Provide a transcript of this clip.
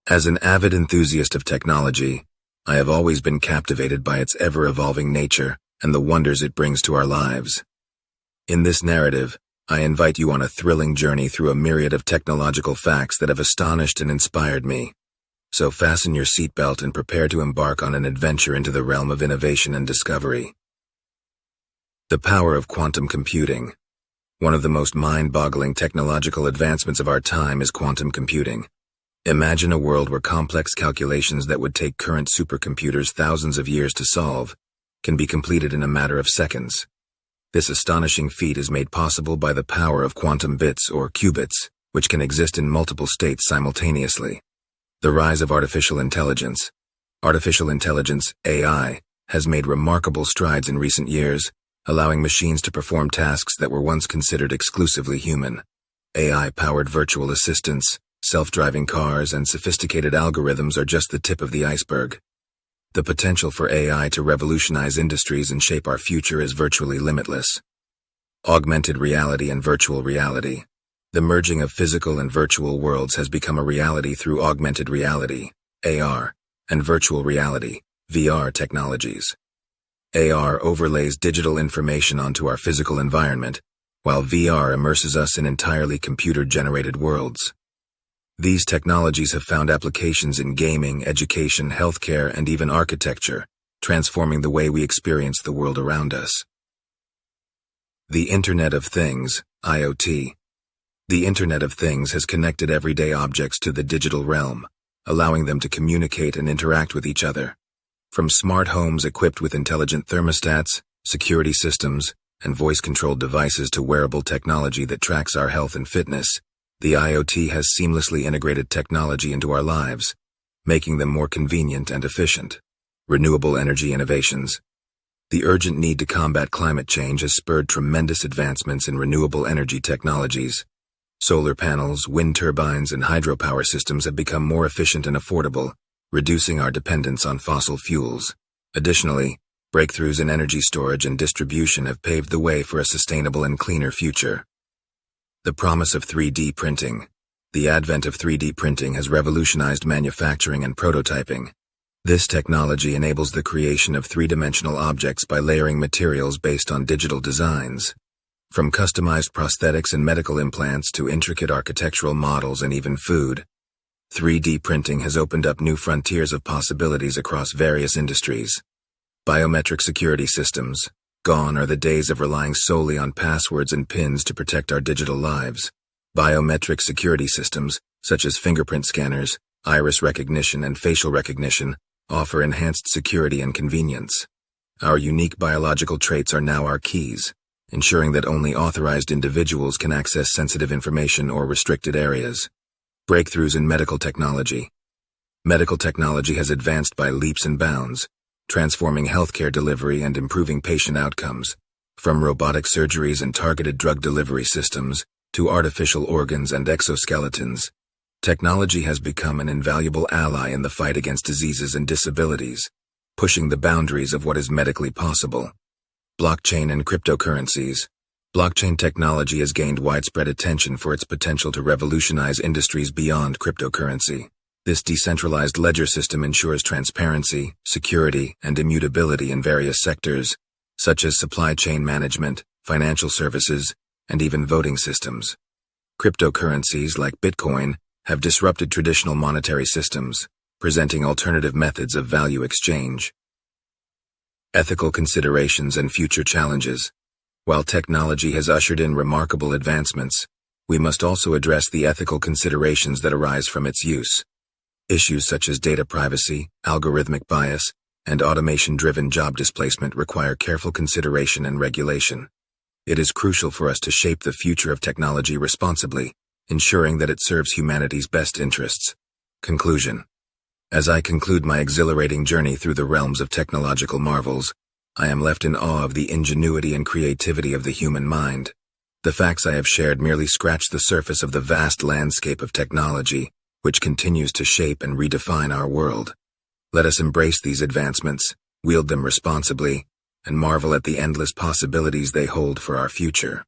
As an avid enthusiast of technology, I have always been captivated by its ever-evolving nature and the wonders it brings to our lives. In this narrative, I invite you on a thrilling journey through a myriad of technological facts that have astonished and inspired me. So fasten your seatbelt and prepare to embark on an adventure into the realm of innovation and discovery. The power of quantum computing. One of the most mind-boggling technological advancements of our time is quantum computing. Imagine a world where complex calculations that would take current supercomputers thousands of years to solve can be completed in a matter of seconds. This astonishing feat is made possible by the power of quantum bits or qubits, which can exist in multiple states simultaneously. The rise of artificial intelligence. Artificial intelligence, AI, has made remarkable strides in recent years, allowing machines to perform tasks that were once considered exclusively human. AI-powered virtual assistants, self-driving cars, and sophisticated algorithms are just the tip of the iceberg. The potential for AI to revolutionize industries and shape our future is virtually limitless. Augmented reality and virtual reality. The merging of physical and virtual worlds has become a reality through augmented reality, AR, and virtual reality, VR technologies. AR overlays digital information onto our physical environment, while VR immerses us in entirely computer-generated worlds. These technologies have found applications in gaming, education, healthcare, and even architecture, transforming the way we experience the world around us. The Internet of Things, IoT. The Internet of Things has connected everyday objects to the digital realm, allowing them to communicate and interact with each other. From smart homes equipped with intelligent thermostats, security systems, and voice-controlled devices to wearable technology that tracks our health and fitness, the IoT has seamlessly integrated technology into our lives, making them more convenient and efficient. Renewable energy innovations. The urgent need to combat climate change has spurred tremendous advancements in renewable energy technologies. Solar panels, wind turbines, and hydropower systems have become more efficient and affordable, reducing our dependence on fossil fuels. Additionally, breakthroughs in energy storage and distribution have paved the way for a sustainable and cleaner future. The promise of 3D printing. The advent of 3D printing has revolutionized manufacturing and prototyping. This technology enables the creation of three-dimensional objects by layering materials based on digital designs. From customized prosthetics and medical implants to intricate architectural models and even food, 3D printing has opened up new frontiers of possibilities across various industries. Biometric security systems. Gone are the days of relying solely on passwords and PINs to protect our digital lives. Biometric security systems, such as fingerprint scanners, iris recognition, and facial recognition, offer enhanced security and convenience. Our unique biological traits are now our keys, ensuring that only authorized individuals can access sensitive information or restricted areas. Breakthroughs in medical technology. Medical technology has advanced by leaps and bounds, transforming healthcare delivery and improving patient outcomes. From robotic surgeries and targeted drug delivery systems to artificial organs and exoskeletons, technology has become an invaluable ally in the fight against diseases and disabilities, pushing the boundaries of what is medically possible. Blockchain and cryptocurrencies. Blockchain technology has gained widespread attention for its potential to revolutionize industries beyond cryptocurrency. This decentralized ledger system ensures transparency, security, and immutability in various sectors, such as supply chain management, financial services, and even voting systems. Cryptocurrencies like Bitcoin have disrupted traditional monetary systems, presenting alternative methods of value exchange. Ethical considerations and future challenges. While technology has ushered in remarkable advancements, we must also address the ethical considerations that arise from its use. Issues such as data privacy, algorithmic bias, and automation-driven job displacement require careful consideration and regulation. It is crucial for us to shape the future of technology responsibly, ensuring that it serves humanity's best interests. Conclusion. As I conclude my exhilarating journey through the realms of technological marvels, I am left in awe of the ingenuity and creativity of the human mind. The facts I have shared merely scratch the surface of the vast landscape of technology, which continues to shape and redefine our world. Let us embrace these advancements, wield them responsibly, and marvel at the endless possibilities they hold for our future.